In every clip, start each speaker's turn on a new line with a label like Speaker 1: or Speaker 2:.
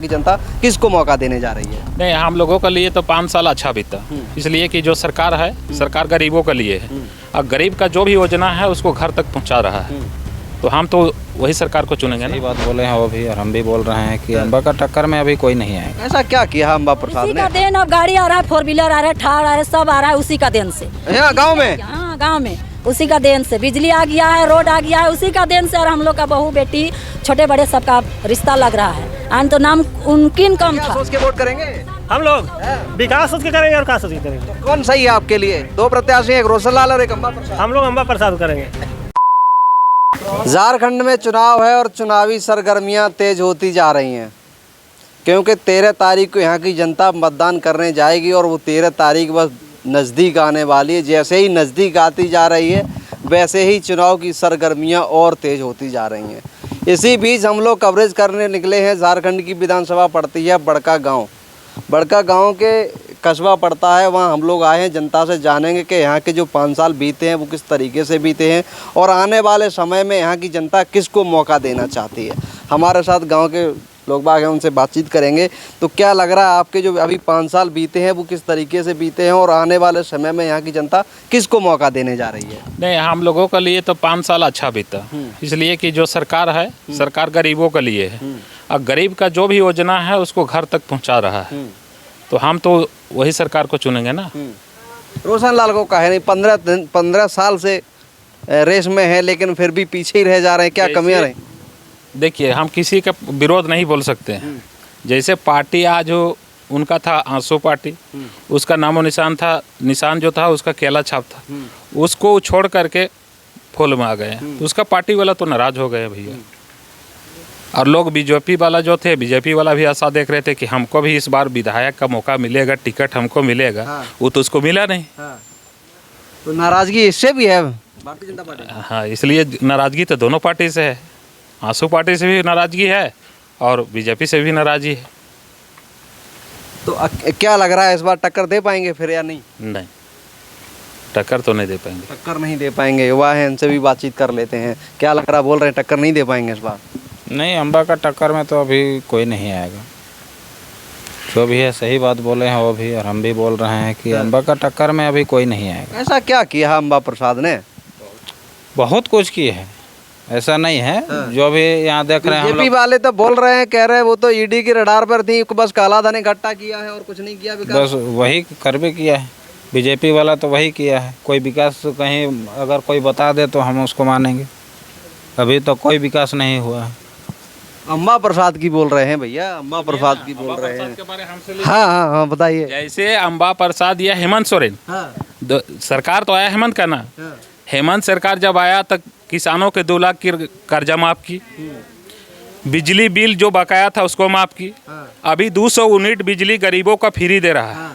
Speaker 1: की जनता किसको मौका देने जा रही है?
Speaker 2: नहीं, हम लोगों के लिए तो 5 साल अच्छा बीता, इसलिए कि जो सरकार है सरकार गरीबों के लिए है और गरीब का जो भी योजना है उसको घर तक पहुंचा रहा है, तो हम तो वही सरकार को चुनेंगे ना।
Speaker 3: सही बात बोले हैं वो भी, और हम भी बोल रहे हैं कि अम्बा का टक्कर में अभी कोई नहीं आएगा।
Speaker 1: ऐसा क्या किया अम्बा प्रसाद
Speaker 4: उसी
Speaker 1: ने?
Speaker 4: का देन, अब गाड़ी आ रहा है, 4 व्हीलर आ रहा है, थार आ रहा है, सब आ रहा है उसी का देन से।
Speaker 1: यहाँ गाँव में?
Speaker 4: हाँ, गांव में उसी का देन से बिजली आ गया है, रोड आ गया है उसी का देन से। और हम लोग का बहू बेटी छोटे बड़े सबका रिश्ता लग रहा है। आन तो नाम उनकिन कम
Speaker 1: क्या
Speaker 4: था।
Speaker 1: सोच के वोट करेंगे?
Speaker 5: हम लोग विकास सोच के करेंगे और क्या सोच के करेंगे।
Speaker 1: कौन सही है आपके लिए? 2 प्रत्याशी, एक रोशनलाल और एक अम्बा प्रसाद।
Speaker 5: हम लोग अम्बा प्रसाद करेंगे।
Speaker 1: झारखंड में चुनाव है और चुनावी सरगर्मियां तेज होती जा रही हैं, क्योंकि 13 तारीख को यहाँ की जनता मतदान करने जाएगी और वो 13 तारीख बस नज़दीक आने वाली है। जैसे ही नज़दीक आती जा रही है वैसे ही चुनाव की सरगर्मियां और तेज़ होती जा रही हैं। इसी बीच हम लोग कवरेज करने निकले हैं। झारखंड की विधानसभा पड़ती है बड़का गाँव। बड़का गाँव के कस्बा पड़ता है, वहाँ हम लोग आए हैं जनता से जानेंगे कि यहाँ के जो 5 साल बीते हैं वो किस तरीके से बीते हैं और आने वाले समय में यहाँ की जनता किसको मौका देना चाहती है। हमारे साथ गांव के लोग बाग हैं, उनसे बातचीत करेंगे। तो क्या लग रहा है आपके जो अभी 5 साल बीते हैं वो किस तरीके से बीते हैं और आने वाले समय में यहाँ की जनता किसको मौका देने जा रही है?
Speaker 2: नहीं, हम लोगों के लिए तो 5 साल अच्छा बीता, इसलिए कि जो सरकार है सरकार गरीबों के लिए है और गरीब का जो भी योजना है उसको घर तक पहुंचा रहा है, तो हम तो वही सरकार को चुनेंगे ना।
Speaker 1: रोशनलाल को कहे नहीं, 15 साल से रेस में है लेकिन फिर भी पीछे ही रह जा रहे हैं, क्या कमियां रही?
Speaker 2: देखिए, हम किसी का विरोध नहीं बोल सकते हैं। जैसे पार्टी आज हो, उनका था आंसू पार्टी, उसका नामो निशान जो था उसका केला छाप था, उसको छोड़ करके फूल में आ गए हैं, तो उसका पार्टी वाला तो नाराज हो गए भैया। और लोग बीजेपी वाला जो थे, बीजेपी वाला भी आशा देख रहे थे कि हमको भी इस बार विधायक का मौका मिलेगा, टिकट हमको मिलेगा। वो तो उसको मिला नहीं।
Speaker 1: तो नाराजगी इससे भी है भारतीय जनता पार्टी?
Speaker 2: हाँ, इसलिए नाराजगी तो दोनों पार्टी से है। आंसू पार्टी से भी नाराजगी है और बीजेपी से भी नाराजगी है।
Speaker 1: तो क्या लग रहा है इस बार टक्कर दे पाएंगे फिर या नहीं?
Speaker 2: नहीं, टक्कर तो नहीं दे पाएंगे।
Speaker 1: टक्कर नहीं दे पाएंगे। युवा हैं, इनसे भी बातचीत कर लेते हैं। क्या लग रहा, बोल रहे हैं टक्कर नहीं दे पाएंगे इस बार?
Speaker 3: नहीं, अम्बा का टक्कर में तो अभी कोई नहीं आएगा। जो भी है सही बात बोले हैं वो भी, और हम भी बोल रहे हैं कि अम्बा का टक्कर में अभी कोई नहीं आएगा।
Speaker 1: ऐसा क्या किया अम्बा प्रसाद ने?
Speaker 3: बहुत कुछ किए हैं, ऐसा नहीं है। जो भी यहाँ देख रहे हैं हम
Speaker 1: बीजेपी
Speaker 3: लोग,
Speaker 1: वाले तो बोल रहे हैं, कह रहे हैं वो तो ईडी की रडार पर थी, बस काला धन इकट्ठा किया है और कुछ नहीं किया विकास।
Speaker 3: बस वही कर भी किया है। बीजेपी वाला तो वही किया है। कोई विकास कहीं अगर कोई बता दे तो हम उसको मानेंगे। अभी तो कोई विकास नहीं हुआ है।
Speaker 1: अम्बा प्रसाद की बोल रहे हैं भैया, अम्बा प्रसाद की बोल रहे हैं। हाँ हाँ हाँ, बताइए।
Speaker 2: जैसे अम्बा प्रसाद या हेमंत सोरेन, सरकार तो आया हेमंत का ना, हेमंत सरकार जब आया तब किसानों के 2 लाख की कर्जा माफ की, बिजली बिल जो बकाया था उसको माफ की, अभी 200 यूनिट बिजली गरीबों का फ्री दे रहा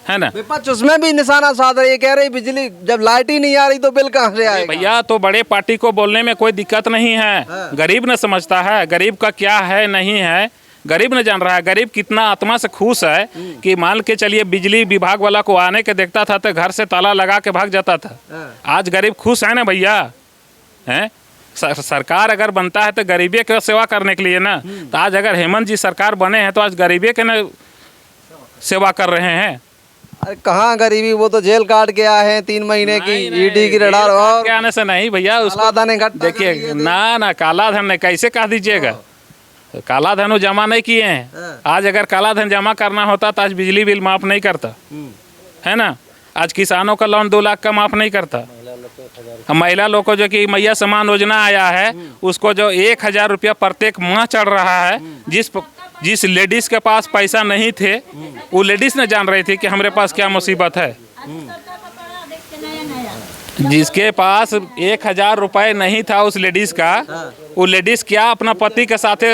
Speaker 2: है ना।
Speaker 1: विपक्ष उसमें भी निशाना साध रही है, कह रही बिजली जब लाइट ही नहीं आ रही तो बिल कहाँ से आएगा?
Speaker 2: भैया, तो बड़े पार्टी को बोलने में कोई दिक्कत नहीं है, गरीब न समझता है गरीब का क्या है नहीं है, गरीब न जान रहा है। गरीब कितना आत्मा से खुश है कि मान के चलिए बिजली विभाग वाला को आने के देखता था तो घर से ताला लगा के भाग जाता था। आज गरीब खुश है ना भैया, हैं? सरकार अगर बनता है तो गरीबी की सेवा करने के लिए ना। तो आज अगर हेमंत जी सरकार बने हैं तो आज गरीबी के न सेवा कर रहे हैं।
Speaker 1: अरे कहाँ गरीबी, वो तो जेल काट के आए हैं 3 महीने की ईडी की रडार। और
Speaker 2: आने से नहीं भैया, उसको देखिए ना काला धन ने कैसे कह दीजिएगा, काला धन वो जमा नहीं किए हैं। आज अगर काला धन जमा करना होता तो आज बिजली बिल माफ नहीं करता, है ना। आज किसानों का लोन 2 लाख का माफ नहीं करता। महिला लोग को जो कि मैया सम्मान योजना आया है उसको जो 1000 रुपया प्रत्येक माह चढ़ रहा है, जिस लेडीज के पास पैसा नहीं थे वो लेडीज ने जान रही थी कि हमारे पास क्या मुसीबत है। जिसके पास 1000 रुपये नहीं था उस लेडीज का, वो लेडीज क्या अपना पति के साथ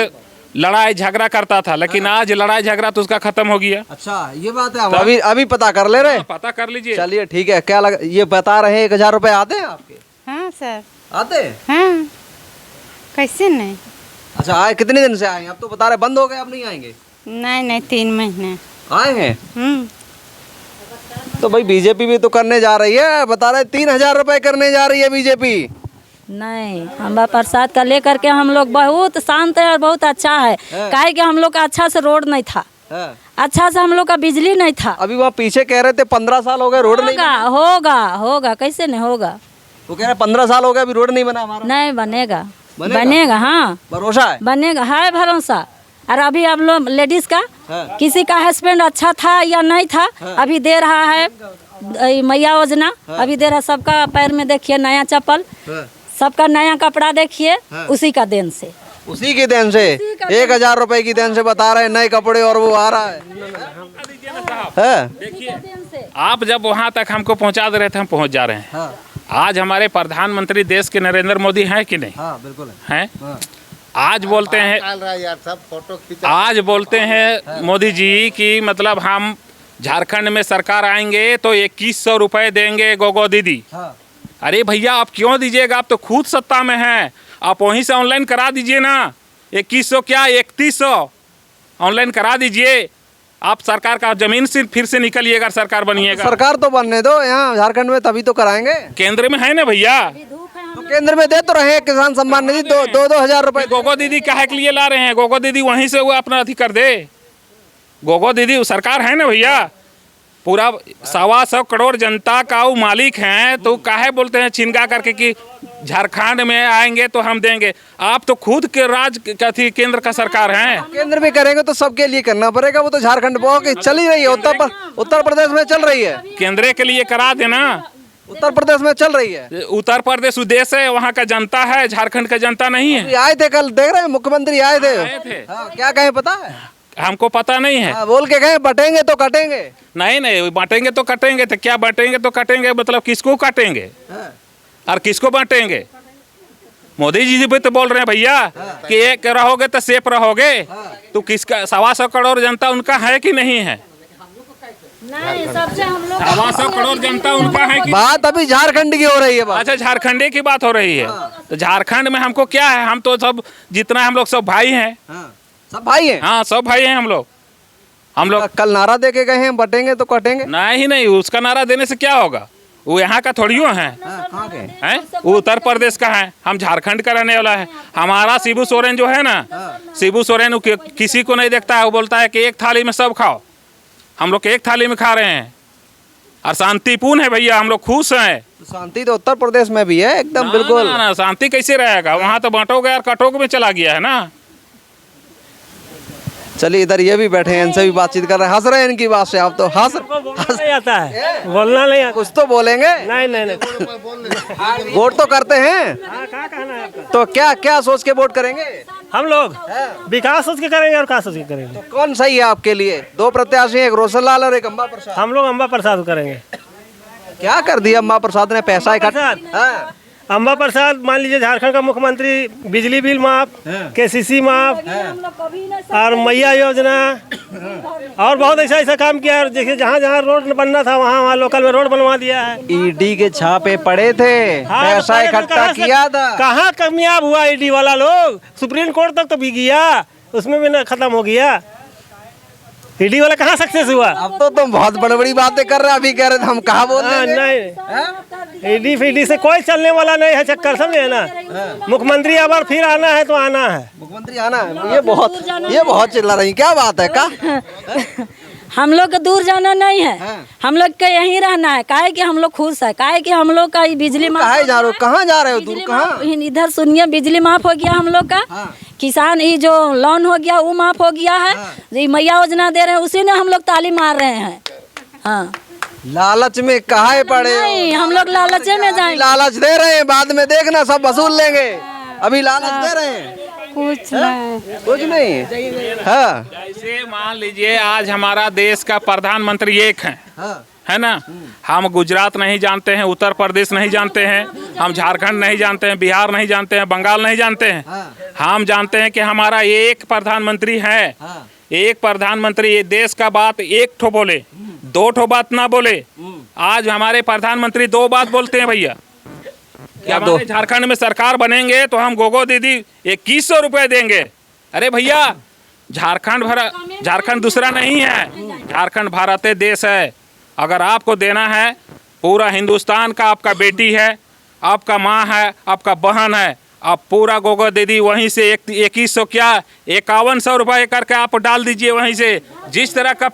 Speaker 2: लड़ाई झगड़ा करता था, लेकिन आज लड़ाई झगड़ा तो उसका खत्म हो गया।
Speaker 1: अच्छा, ये बात है। तो अभी पता कर ले रहे?
Speaker 2: पता कर लीजिए।
Speaker 1: चलिए ठीक है। क्या लग, ये बता रहे हैं 1000 रुपए आते हैं आपके?
Speaker 6: हाँ सर,
Speaker 1: आते हैं।
Speaker 6: हाँ, कैसे नहीं।
Speaker 1: अच्छा, आए कितने दिन से आए हैं? अब तो बता रहे बंद हो गए, अब नहीं आएंगे।
Speaker 6: नहीं 3 महीने
Speaker 1: आए हैं। तो भाई बीजेपी भी तो करने जा रही है, बता रहे 3000 रुपए करने जा रही है बीजेपी।
Speaker 4: नहीं, अम्बा प्रसाद का लेकर के हम लोग बहुत शांत है और बहुत अच्छा है। काहे कि हम लोग का अच्छा से रोड नहीं था, अच्छा से हम लोग का बिजली नहीं था।
Speaker 1: अभी वहाँ पीछे कह रहे थे 15 साल हो गए रोड नहीं
Speaker 4: होगा होगा होगा, कैसे नहीं होगा।
Speaker 1: वो कह रहे 15 साल हो गए अभी रोड नहीं बना हमारा।
Speaker 4: नहीं बनेगा, बनेगा हाँ,
Speaker 1: भरोसा है।
Speaker 4: बनेगा, है भरोसा। और अभी आप लोग लेडीज का किसी का हस्बैंड अच्छा था या नहीं था, अभी दे रहा है मैया योजना, अभी दे रहा। सबका पैर में देखिए नया चप्पल, सबका नया कपड़ा देखिए, उसी का देन से,
Speaker 1: उसी की देन से 1000 रुपए की देन से बता रहे हैं नए कपड़े और वो आ रहा है।
Speaker 2: देखिए आप जब वहाँ तक हमको पहुँचा दे रहे थे, हम पहुँच जा रहे हैं। आज हमारे प्रधानमंत्री देश के नरेंद्र मोदी हैं कि नहीं?
Speaker 1: हाँ बिल्कुल
Speaker 2: हैं। आज बोलते हैं मोदी जी कि मतलब हम झारखंड में सरकार आएंगे तो 2100 रुपए देंगे गोगो दीदी। अरे भैया आप क्यों दीजिएगा, आप तो खुद सत्ता में हैं, आप वहीं से ऑनलाइन करा दीजिए ना। 2100 क्या 3100 ऑनलाइन करा दीजिए। आप सरकार का जमीन से फिर से निकलिएगा, सरकार बनिएगा।
Speaker 1: सरकार तो बनने दो यहाँ झारखंड में, तभी तो कराएंगे।
Speaker 2: केंद्र में है ना भैया,
Speaker 1: तो केंद्र में दे तो रहे हैं किसान सम्मान निधि 2-2 रुपए।
Speaker 2: गोगो दीदी काहे के लिए ला रहे हैं? गोगो दीदी वहीं से वो अपना अथी कर दे। गोगो दीदी सरकार है ना भैया, पूरा 125 करोड़ जनता का वो मालिक हैं, तो काहे बोलते हैं छिनगा करके कि झारखंड में आएंगे तो हम देंगे। आप तो खुद के राज्य का थी, केंद्र का सरकार है।
Speaker 1: केंद्र में करेंगे तो सबके लिए करना पड़ेगा। वो तो झारखंड चल ही रही है, उत्तर प्रदेश में चल रही है।
Speaker 2: केंद्र के लिए करा देना,
Speaker 1: उत्तर प्रदेश में चल रही है।
Speaker 2: उत्तर प्रदेश उद्देश्य है, वहाँ का जनता है, झारखंड का जनता नहीं है।
Speaker 1: आए थे कल, देख रहे हैं मुख्यमंत्री आए थे। क्या कहे पता है?
Speaker 2: हमको पता नहीं है।
Speaker 1: बोल के गए बटेंगे तो कटेंगे।
Speaker 2: नहीं बांटेंगे तो कटेंगे, तो क्या बांटेंगे तो कटेंगे, मतलब किसको काटेंगे और किसको बांटेंगे? मोदी जी भी तो बोल रहे हैं भैया कि एक रहोगे तो सेफ रहोगे। तो किसका 125 करोड़ जनता उनका है कि नहीं है?
Speaker 4: नहीं, सबसे हम लोग
Speaker 2: 125 करोड़ जनता उनका है कि?
Speaker 1: बात अभी झारखंड की हो रही है।
Speaker 2: अच्छा झारखंड की बात हो रही है। तो झारखंड में हमको क्या है, हम तो सब जितना हम लोग सब भाई हैं।
Speaker 1: सब भाई हैं।
Speaker 2: हाँ सब भाई हैं हम लोग।
Speaker 1: कल नारा दे के गए हैं बटेंगे तो कटेंगे।
Speaker 2: नहीं, उसका नारा देने से क्या होगा? वो यहाँ का थोड़ी है, हैं? वो उत्तर प्रदेश का है, हम झारखंड का रहने वाला है। हमारा शिबू सोरेन जो है ना, शिबू सोरेन किसी को नहीं देखता है। वो बोलता है कि एक थाली में सब खाओ। हम लोग एक थाली में खा रहे हैं और शांतिपूर्ण है भैया, हम लोग खुश हैं।
Speaker 1: शांति तो उत्तर प्रदेश में भी है एकदम बिल्कुल।
Speaker 2: ना शांति कैसे रहेगा? वहाँ तो बांटोगे और कटोगे में चला गया है ना।
Speaker 1: चलिए इधर ये भी बैठे हैं, इनसे भी बातचीत कर रहे हैं। हंस रहे हैं इनकी बात से आप तो।
Speaker 5: नहीं आता है, बोलना नहीं आता।
Speaker 1: कुछ तो बोलेंगे।
Speaker 5: नहीं
Speaker 1: वोट तो करते हैं,
Speaker 5: क्या कहना है आपका?
Speaker 1: तो क्या सोच के वोट करेंगे?
Speaker 5: हम लोग विकास सोच के करेंगे और क्या सोच के करेंगे।
Speaker 1: तो कौन सही है आपके लिए? 2 प्रत्याशी, एक रोशन लाल और एक अम्बा प्रसाद।
Speaker 5: हम लोग अम्बा प्रसाद करेंगे।
Speaker 1: क्या कर दिया अम्बा प्रसाद ने? पैसा इकट्ठा।
Speaker 5: अम्बा प्रसाद मान लीजिए झारखंड का मुख्यमंत्री, बिजली बिल माफ, केसीसी माफ और मैया योजना और बहुत ऐसा काम किया है। देखिए जहाँ जहाँ रोड बनना था वहाँ लोकल में रोड बनवा दिया है।
Speaker 1: ईडी के छापे पड़े थे, पैसा इकट्ठा किया था।
Speaker 5: कहाँ कामयाब हुआ ईडी वाला लोग? सुप्रीम कोर्ट तक तो भी गया, उसमें भी ना खत्म हो गया। ईडी वाला कहाँ सक्सेस हुआ?
Speaker 1: अब तो तुम बहुत बड़ी बातें कर रहे हैं। अभी कह रहे थे हम कहाँ बोल रहे हैं?
Speaker 5: नहीं, ईडी फीडी से कोई चलने वाला नहीं है चक्कर, समझे ना। मुख्यमंत्री अगर फिर आना है तो आना है।
Speaker 1: मुख्यमंत्री आना है। ये बहुत चिल्ला रही, क्या बात है? का
Speaker 4: हम लोग को दूर जाना नहीं है, हम लोग का यहीं रहना है। काहे कि हम लोग खुश है, काहे कि हम लोग का बिजली माफ।
Speaker 1: कहाँ जा रहे हो? दूर कहाँ?
Speaker 4: इधर सुनिए, बिजली माफ हो गया हम लोग का। किसान ये जो लोन हो गया वो माफ हो गया है। ये मैया योजना दे रहे हैं, उसी ने हम लोग ताली मार रहे हैं। हाँ,
Speaker 1: लालच में काहे पड़े?
Speaker 4: नहीं, हम लोग लालच में जाएंगे।
Speaker 1: लालच दे रहे हैं, बाद में देखना सब वसूल लेंगे। अभी लालच दे रहे हैं।
Speaker 6: कुछ
Speaker 1: नहीं। हाँ,
Speaker 2: जैसे मान लीजिए आज हमारा देश का प्रधानमंत्री एक है ना। हम गुजरात नहीं जानते हैं, उत्तर प्रदेश नहीं जानते हैं, हम झारखंड नहीं जानते हैं, बिहार नहीं जानते हैं, बंगाल नहीं जानते हैं। हम जानते हैं कि हमारा एक प्रधानमंत्री है। एक प्रधानमंत्री ये देश का बात एक ठो बोले, 2 ठो बात ना बोले। आज हमारे प्रधानमंत्री 2 बात बोलते हैं भैया। क्या हमारे झारखंड में सरकार बनेंगे तो हम गोगो दीदी 2100 रुपए देंगे। अरे भैया झारखंड दूसरा नहीं है, झारखंड भारत देश है। अगर आपको देना है, पूरा हिंदुस्तान का आपका बेटी है, आपका माँ है, आपका बहन है, आप पूरा गोबर दे दी, वहीं से 2100 क्या 5100 रुपये करके आप डाल दीजिए वहीं से। जिस तरह का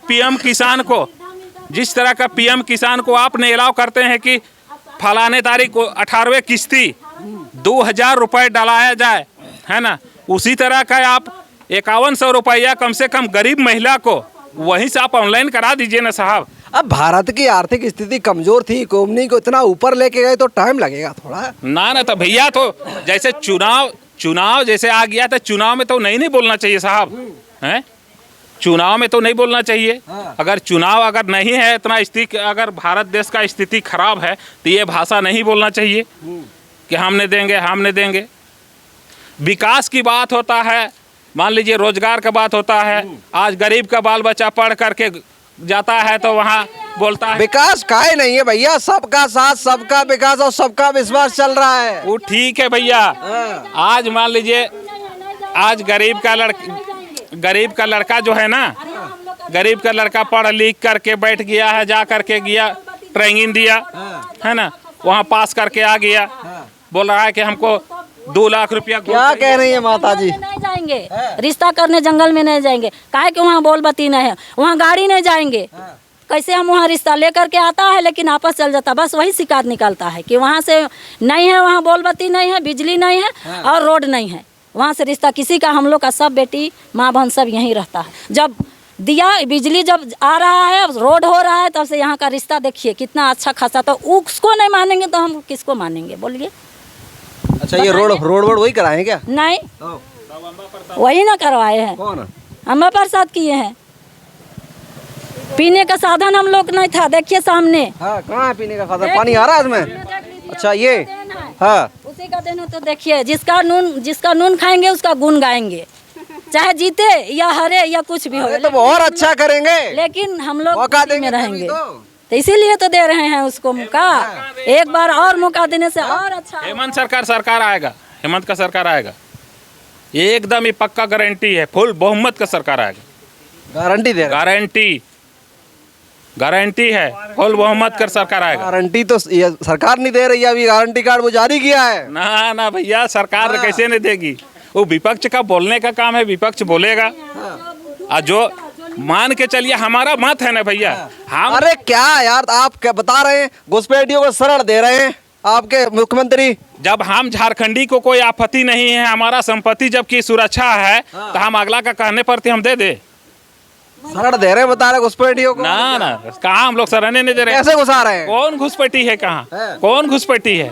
Speaker 2: पीएम किसान को आपने अलाउ करते हैं कि फलाने तारीख को 18वें किस्ती 2000 रुपये डलाया जाए, है ना, उसी तरह का आप 5100 रुपया कम से कम गरीब महिला को वहीं से आप ऑनलाइन करा दीजिए ना साहब।
Speaker 1: अब भारत की आर्थिक स्थिति कमजोर थी, इकोनॉमी को इतना ऊपर लेके गए तो टाइम लगेगा थोड़ा
Speaker 2: ना तो भैया, तो जैसे चुनाव जैसे आ गया तो चुनाव में तो नहीं बोलना चाहिए साहब, हैं? चुनाव में तो नहीं बोलना चाहिए। अगर चुनाव अगर नहीं है इतना स्थिति, अगर भारत देश का स्थिति खराब है तो ये भाषा नहीं बोलना चाहिए कि हमने देंगे। विकास की बात होता है, मान लीजिए रोजगार का बात होता है, आज गरीब का बाल बच्चा पढ़ करके जाता है तो वहाँ बोलता है
Speaker 1: विकास काहे नहीं है भैया, सबका साथ सबका विकास और सबका विश्वास चल रहा है।
Speaker 2: वो ठीक है भैया। आज मान लीजिए आज गरीब का लड़का जो है ना, गरीब का लड़का पढ़ लिख करके बैठ गया है, जा करके गया ट्रेनिंग दिया, है ना, वहाँ पास करके आ गया, बोल रहा है कि हमको 2 लाख रुपया।
Speaker 1: क्या कह रही है माता जी?
Speaker 4: नहीं जाएंगे रिश्ता करने, जंगल में नहीं जाएंगे, काहे कि वहाँ बोल बत्ती नहीं है, वहाँ गाड़ी नहीं जाएंगे। कैसे हम वहाँ रिश्ता लेकर के आता है लेकिन आपस चल जाता, बस वही शिकायत निकलता है कि वहाँ से नहीं है, वहाँ बोल बत्ती नहीं है, बिजली नहीं है और रोड नहीं है, वहाँ से रिश्ता किसी का, हम लोग का सब बेटी माँ बहन सब यहीं रहता है। जब दिया बिजली जब आ रहा है, रोड हो रहा है, तब से यहाँ का रिश्ता देखिए कितना अच्छा खासा, तो उसको नहीं मानेंगे तो हम किसको मानेंगे बोलिए।
Speaker 1: अच्छा, ये रोड वही कराए हैं क्या?
Speaker 4: नहीं, वही ना करवाए हैं,
Speaker 1: कौन?
Speaker 4: अम्बा प्रसाद किए हैं। पीने का साधन हम लोग नहीं था, देखिए सामने।
Speaker 1: हाँ, कहाँ है पीने का साधन? पानी आ रहा है इसमें? अच्छा, ये हाँ,
Speaker 4: उसी का देन है। तो देखिए जिसका नून खाएंगे उसका गुण गाएंगे, चाहे जीते या हरे या कुछ भी हो,
Speaker 1: तो और अच्छा करेंगे,
Speaker 4: लेकिन हम लोग
Speaker 1: मौका
Speaker 4: उसी में
Speaker 1: देंगे
Speaker 4: रहेंगे,
Speaker 1: तो
Speaker 4: इसीलिए तो दे रहे हैं उसको मौका। एक बार और मौका देने से और अच्छा।
Speaker 2: हेमंत सरकार आएगा, हेमंत का सरकार आएगा, एकदम ही पक्का गारंटी है, फुल बहुमत का सरकार आएगा।
Speaker 1: गारंटी दे रहा है?
Speaker 2: गारंटी है, फुल बहुमत का सरकार आएगा।
Speaker 1: गारंटी तो ये सरकार नहीं दे रही है, अभी गारंटी कार्ड वो जारी किया है
Speaker 2: ना भैया, सरकार कैसे नहीं देगी, वो विपक्ष का बोलने का काम है, विपक्ष बोलेगा। और जो मान के चलिए हमारा मत है ना भैया, हम
Speaker 1: अरे क्या यार, आप क्या बता रहे हैं, घुसपैठियों को शरण दे रहे हैं आपके मुख्यमंत्री।
Speaker 2: जब हम झारखंडी को कोई आपत्ति नहीं है, हमारा संपत्ति जबकि सुरक्षा है, तो हम अगला का कहने पर हम दे दे,
Speaker 1: शरण दे रहे हैं, बता रहे घुसपैठियों को।
Speaker 2: ना कहाँ हम लोग शरण नहीं दे रहे।
Speaker 1: कैसे घुसा रहे हैं?
Speaker 2: कौन घुसपैठी है, कहाँ कौन घुसपैठी है,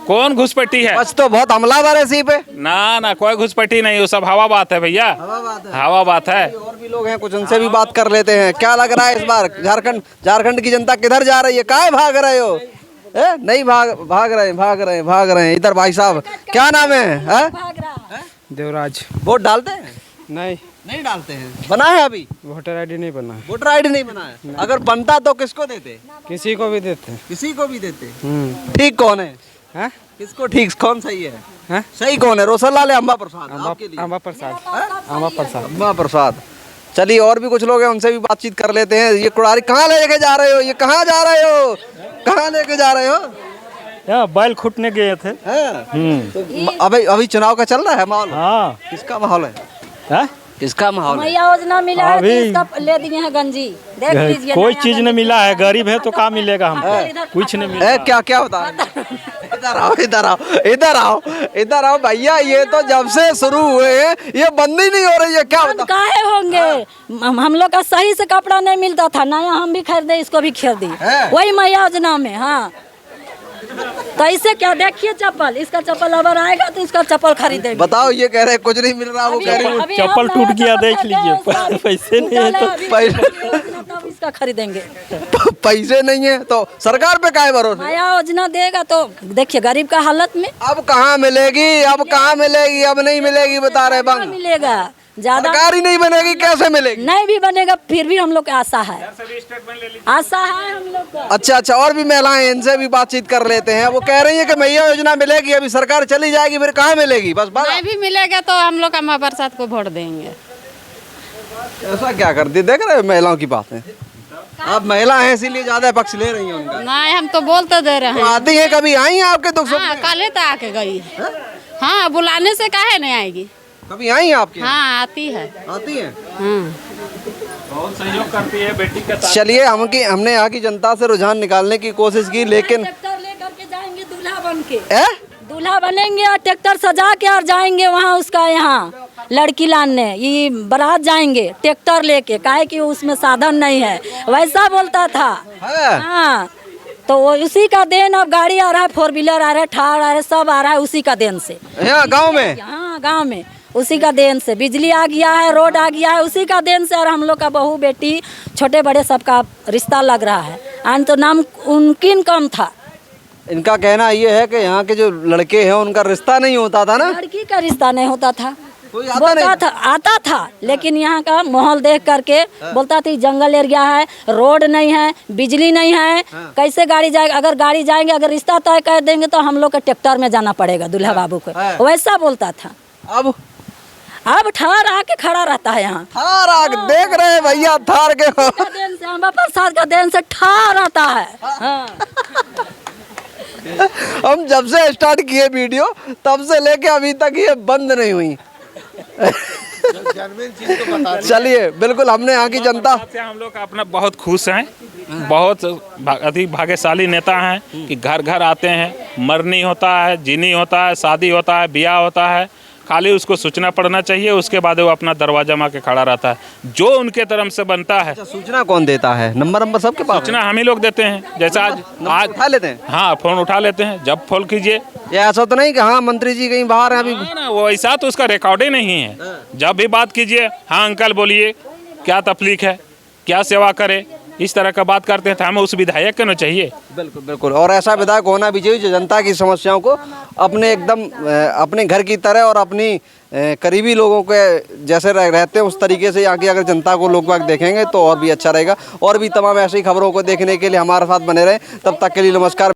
Speaker 2: कौन घुसपैठी है?
Speaker 1: बस तो बहुत हमलावर है इसी पे।
Speaker 2: ना कोई घुसपैठी नहीं, वो सब हवा बात है भैया, हवा बात है।
Speaker 1: और भी लोग हैं, कुछ उनसे भी बात कर लेते हैं। क्या लग रहा है इस बार झारखंड की जनता किधर जा रही है? काहे भाग रहे हो? नहीं भाग रहे हैं। इधर भाई साहब, क्या नाम है?
Speaker 3: देवराज।
Speaker 1: वोट डालते हैं? नहीं डालते हैं। बना है अभी?
Speaker 3: वोटर आईडी नहीं बना है।
Speaker 1: वोटर आईडी नहीं बना है? अगर बनता तो किसको देते?
Speaker 3: किसी को भी देते।
Speaker 1: किसी को भी देते। ठीक कौन है? किसको ठीक, कौन सही है? सही कौन है, रोशनलाल या अम्बा प्रसाद? अम्बा प्रसाद। चलिए, और भी कुछ लोग हैं, उनसे भी बातचीत कर लेते हैं। ये कुड़ारी कहाँ लेके जा रहे हो? ये कहाँ जा रहे हो? कहाँ लेके जा रहे हो?
Speaker 5: यहाँ बैल खूटने गए थे।
Speaker 1: तो अभी चुनाव का चल रहा है माहौल?
Speaker 5: हाँ।
Speaker 1: किसका माहौल है? किसका माहौल है?
Speaker 4: मैया योजना मिला है, इसका ले दिए हैं गंजी, देख लीजिए।
Speaker 5: कोई चीज नहीं मिला है, गरीब है तो क्या मिलेगा हमको? कुछ नहीं मिला।
Speaker 1: क्या बता? इधर आओ भैया, ये तो जब से शुरू हुए हैं ये बंद ही नहीं हो रही है। क्या बता?
Speaker 4: काहे होंगे? हम लोग का सही से कपड़ा नहीं मिलता था, नया हम भी खरीदे, इसको भी खरीदी वही मैया योजना में। हाँ, तो इससे क्या, देखिए चप्पल, इसका चप्पल अगर आएगा तो इसका चप्पल खरीदेंगे।
Speaker 1: बताओ, ये कह रहे कुछ नहीं मिल रहा, वो कह रही
Speaker 5: चप्पल टूट गया, देख लीजिए, पैसे नहीं है
Speaker 4: तो इसका खरीदेंगे।
Speaker 1: पैसे नहीं है तो सरकार पे काहे भरोसा?
Speaker 4: माया योजना देगा तो देखिए गरीब का हालत में।
Speaker 1: अब कहाँ मिलेगी? अब नहीं मिलेगी, बता रहे बंग
Speaker 4: मिलेगा ज्यादा,
Speaker 1: सरकार ही नहीं बनेगी, कैसे मिलेगी?
Speaker 4: नहीं भी बनेगा, फिर भी हम लोग का आशा है हम लोग को।
Speaker 1: अच्छा, और भी महिलाएं, इनसे भी बातचीत कर लेते हैं। वो कह रही है कि मैया योजना मिलेगी, अभी सरकार चली जाएगी, फिर कहाँ मिलेगी? बस
Speaker 6: नहीं भी मिलेगा तो हम लोग अम्बा प्रसाद को वोट देंगे।
Speaker 1: ऐसा क्या करती, देख रहे हो महिलाओं की बातें? आप महिला हैं इसीलिए ज्यादा पक्ष ले रही हैं उनका।
Speaker 6: नहीं हम तो बोलते दे रहे
Speaker 1: तो
Speaker 6: हैं।
Speaker 1: आती हैं, कभी आई हैं आपके दुख सुख
Speaker 6: हाँ
Speaker 1: में?
Speaker 6: कल तो आके गई है। हाँ बुलाने से काहे नहीं आएगी।
Speaker 1: कभी आई हैं आपके?
Speaker 6: हाँ आती है।
Speaker 1: आती हैं।
Speaker 6: हाँ
Speaker 2: बहुत सहयोग करती है बेटी का साथ।
Speaker 1: चलिए हमने यहाँ की जनता से रुझान निकालने की कोशिश की, लेकिन
Speaker 4: ट्रैक्टर लेकर के जाएंगे दूल्हा बन के,
Speaker 1: ए?
Speaker 4: दूल्हा बनेंगे और ट्रैक्टर सजा के और जाएंगे वहाँ उसका यहाँ लड़की लाने, ये बारात जाएंगे ट्रैक्टर लेके, काहे कि उसमें साधन नहीं है, वैसा बोलता था।
Speaker 1: है?
Speaker 4: हाँ तो वो उसी का देन, अब गाड़ी आ रहा है, 4 व्हीलर आ रहा है, थार आ रहा है, सब आ रहा है उसी का देन से।
Speaker 1: यहाँ गाँव में?
Speaker 4: हाँ गांव में उसी का देन से बिजली आ गया है, रोड आ गया है उसी का देन से। और हम लोग का बहू बेटी छोटे बड़े सबका रिश्ता लग रहा है। आन तो नाम उनकिन कम था।
Speaker 1: इनका कहना ये है कि यहाँ के जो लड़के हैं उनका रिश्ता नहीं होता था ना,
Speaker 4: लड़की का रिश्ता नहीं होता था,
Speaker 1: कोई आता
Speaker 4: बोलता
Speaker 1: नहीं
Speaker 4: था, आता था, लेकिन यहाँ का माहौल देख करके बोलता था जंगल एरिया है, रोड नहीं है, बिजली नहीं है, कैसे गाड़ी जाएगा, अगर गाड़ी जाएंगे अगर रिश्ता तय कर देंगे तो हम लोग को ट्रैक्टर में जाना पड़ेगा दूल्हा बाबू को, वैसा बोलता था। अब थार आके खड़ा रहता है यहाँ,
Speaker 1: थार आके देख रहे हैं भैया, थार के
Speaker 4: का देन से, अम्बा प्रसाद का देन से ठार आता है। हाँ।
Speaker 1: हम जब से स्टार्ट किए वीडियो तब से लेके अभी तक ये बंद नहीं हुई। चलिए बिल्कुल, हमने यहाँ की जनता
Speaker 2: से हम लोग अपना बहुत खुश हैं, बहुत अधिक भाग्यशाली नेता हैं कि घर घर आते हैं, मरनी होता है, जीनी होता है, शादी होता है, ब्याह होता है, खाली उसको सूचना पड़ना चाहिए, उसके बाद वो अपना दरवाजा मार के खड़ा रहता है। जो उनके तरफ से बनता है।
Speaker 1: सूचना कौन देता है? नंबर सबके पास?
Speaker 2: सूचना हम ही लोग देते हैं, जैसा आज
Speaker 1: उठा लेते हैं।
Speaker 2: हाँ फोन उठा लेते हैं, जब फोन कीजिए।
Speaker 1: ये ऐसा तो नहीं कि हाँ मंत्री जी कहीं बाहर हैं अभी?
Speaker 2: ना वो ऐसा तो उसका रिकॉर्ड ही नहीं है। जब भी बात कीजिए, हाँ अंकल बोलिए क्या तकलीफ है, क्या सेवा करे, इस तरह का बात करते हैं। तो हमें उस विधायक के ना चाहिए।
Speaker 1: बिल्कुल बिल्कुल, और ऐसा विधायक होना भी चाहिए जो जनता की समस्याओं को अपने एकदम अपने घर की तरह और अपनी करीबी लोगों के जैसे रहते हैं उस तरीके से यहाँ की अगर जनता को लोग बाग देखेंगे तो और भी अच्छा रहेगा। और भी तमाम ऐसी खबरों को देखने के लिए हमारे साथ बने रहें। तब तक के लिए नमस्कार।